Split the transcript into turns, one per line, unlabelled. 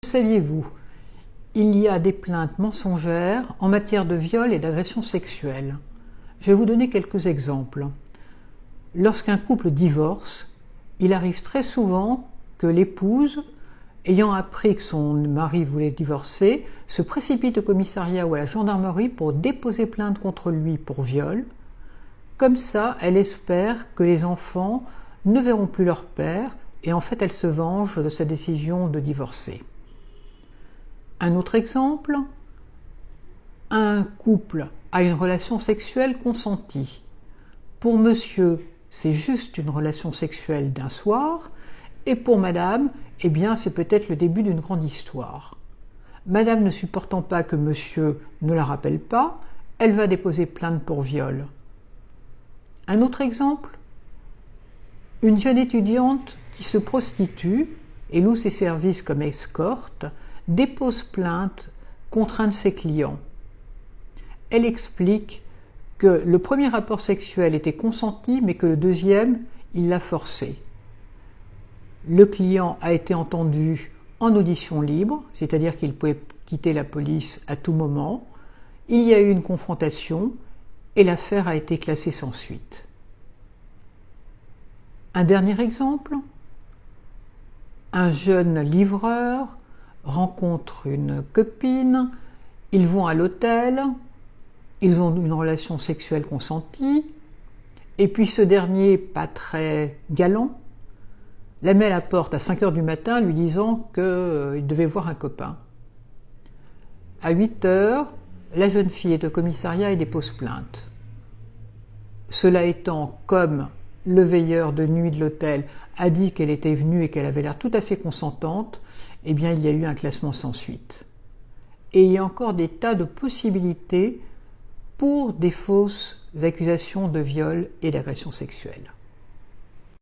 Saviez-vous? Il y a des plaintes mensongères en matière de viol et d'agression sexuelle. Je vais vous donner quelques exemples. Lorsqu'un couple divorce, il arrive très souvent que l'épouse, ayant appris que son mari voulait divorcer, se précipite au commissariat ou à la gendarmerie pour déposer plainte contre lui pour viol. Comme ça, elle espère que les enfants ne verront plus leur père et en fait elle se venge de sa décision de divorcer. Un autre exemple, un couple a une relation sexuelle consentie. Pour monsieur, c'est juste une relation sexuelle d'un soir, et pour madame, eh bien, c'est peut-être le début d'une grande histoire. Madame ne supportant pas que monsieur ne la rappelle pas, elle va déposer plainte pour viol. Un autre exemple, une jeune étudiante qui se prostitue et loue ses services comme escorte, dépose plainte contre un de ses clients. Elle explique que le premier rapport sexuel était consenti, mais que le deuxième, il l'a forcé. Le client a été entendu en audition libre, c'est-à-dire qu'il pouvait quitter la police à tout moment. Il y a eu une confrontation et l'affaire a été classée sans suite. Un dernier exemple, un jeune livreur rencontre une copine, ils vont à l'hôtel, ils ont une relation sexuelle consentie, et puis ce dernier, pas très galant, la met à la porte à 5 heures du matin lui disant qu'il devait voir un copain. À 8 heures, la jeune fille est au commissariat et dépose plainte. Cela étant, comme le veilleur de nuit de l'hôtel a dit qu'elle était venue et qu'elle avait l'air tout à fait consentante, eh bien il y a eu un classement sans suite. Et il y a encore des tas de possibilités pour des fausses accusations de viol et d'agression sexuelle.